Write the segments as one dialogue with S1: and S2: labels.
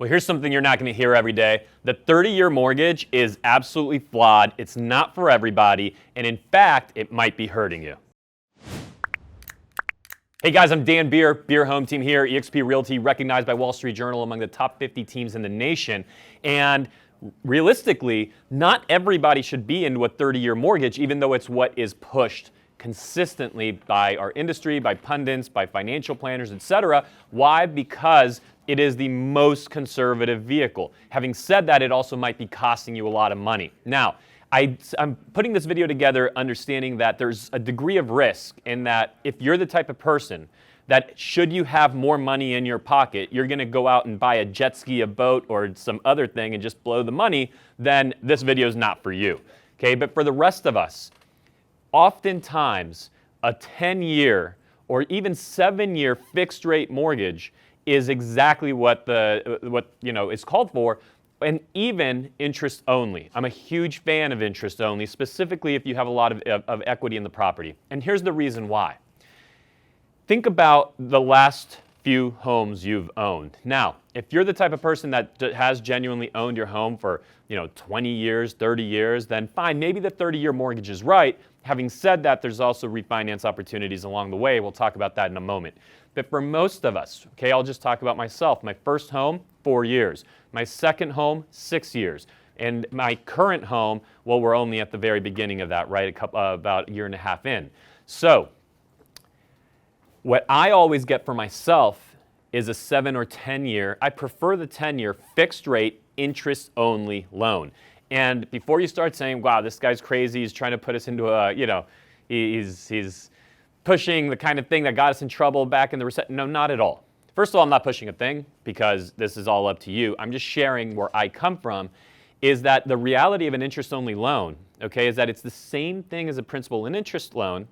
S1: Well, here's something you're not going to hear every day. The 30-year mortgage is absolutely flawed. It's not for everybody, and in fact, it might be hurting you. Hey guys, I'm Dan Beer, Beer Home Team here, eXp Realty, recognized by Wall Street Journal among the top 50 teams in the nation. And realistically, not everybody should be into a 30-year mortgage, even though it's what is pushed consistently by our industry, by pundits, by financial planners, etc. Why? Because it is the most conservative vehicle. Having said that, it also might be costing you a lot of money. Now, I'm putting this video together understanding that there's a degree of risk in that if you're the type of person that should you have more money in your pocket, you're going to go out and buy a jet ski, a boat, or some other thing and just blow the money, then this video is not for you. Okay, but for the rest of us, oftentimes a 10-year or even 7-year fixed rate mortgage is exactly what is called for. And even interest only. I'm a huge fan of interest only, specifically if you have a lot of equity in the property. And here's the reason why. Think about the last few homes you've owned. Now, if you're the type of person that has genuinely owned your home for 20 years, 30 years, then fine, maybe the 30-year mortgage is right. Having said that, there's also refinance opportunities along the way. We'll talk about that in a moment. But for most of us, okay, I'll just talk about myself. My first home, 4 years. My second home, 6 years. And my current home, well, we're only at the very beginning of that, right? About a year and a half in. So what I always get for myself is a 7 or 10-year, I prefer the 10-year fixed rate interest only loan. And before you start saying, wow, this guy's crazy, he's trying to put us into a, he's pushing the kind of thing that got us in trouble back in the recession. No, not at all. First of all, I'm not pushing a thing because this is all up to you. I'm just sharing where I come from is that the reality of an interest-only loan, okay, is that it's the same thing as a principal and interest loan,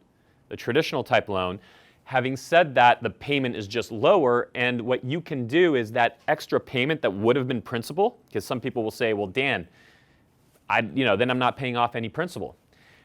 S1: the traditional type loan. Having said that, the payment is just lower, and what you can do is that extra payment that would have been principal, because some people will say, well, Dan, then I'm not paying off any principal.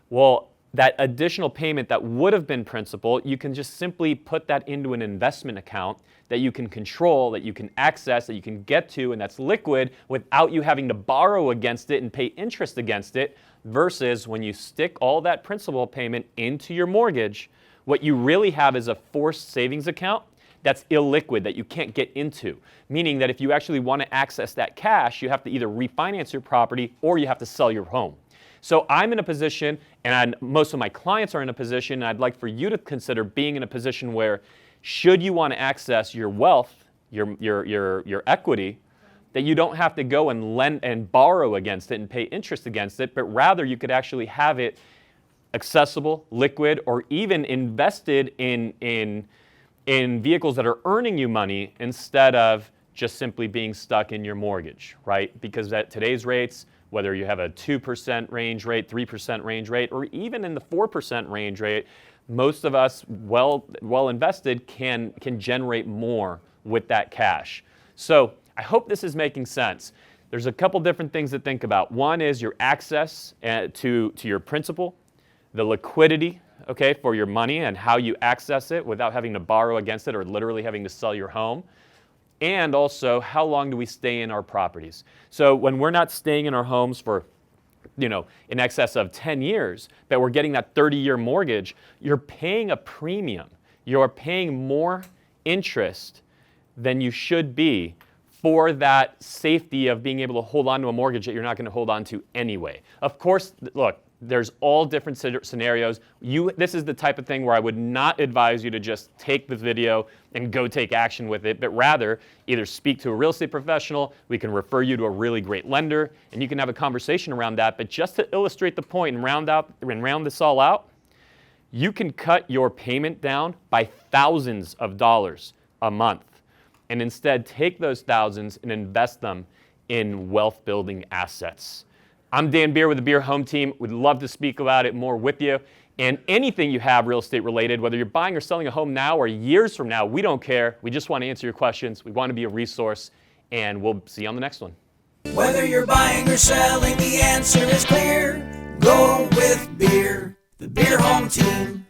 S1: Well, that additional payment that would have been principal, you can just simply put that into an investment account that you can control, that you can access, that you can get to, and that's liquid without you having to borrow against it and pay interest against it, versus when you stick all that principal payment into your mortgage, what you really have is a forced savings account that's illiquid, that you can't get into. Meaning that if you actually want to access that cash, you have to either refinance your property or you have to sell your home. So I'm in a position, and most of my clients are in a position, and I'd like for you to consider being in a position where, should you want to access your wealth, your equity, that you don't have to go and lend and borrow against it and pay interest against it, but rather you could actually have it accessible, liquid, or even invested in vehicles that are earning you money instead of just simply being stuck in your mortgage, right? Because at today's rates, whether you have a 2% range rate, 3% range rate, or even in the 4% range rate, most of us, well invested, can generate more with that cash. So I hope this is making sense. There's a couple different things to think about. One is your access to your principal, the liquidity, okay, for your money and how you access it without having to borrow against it or literally having to sell your home. And also, how long do we stay in our properties? So when we're not staying in our homes for, in excess of 10 years, but we're getting that 30-year mortgage, you're paying a premium. You're paying more interest than you should be for that safety of being able to hold on to a mortgage that you're not going to hold on to anyway. Of course, look, there's all different scenarios. This is the type of thing where I would not advise you to just take the video and go take action with it, but rather either speak to a real estate professional, we can refer you to a really great lender, and you can have a conversation around that. But just to illustrate the point and round this all out, you can cut your payment down by thousands of dollars a month, and instead take those thousands and invest them in wealth-building assets. I'm Dan Beer with the Beer Home Team. We'd love to speak about it more with you. And anything you have real estate related, whether you're buying or selling a home now or years from now, we don't care. We just want to answer your questions. We want to be a resource, and we'll see you on the next one.
S2: Whether you're buying or selling, the answer is clear. Go with Beer, the Beer Home Team.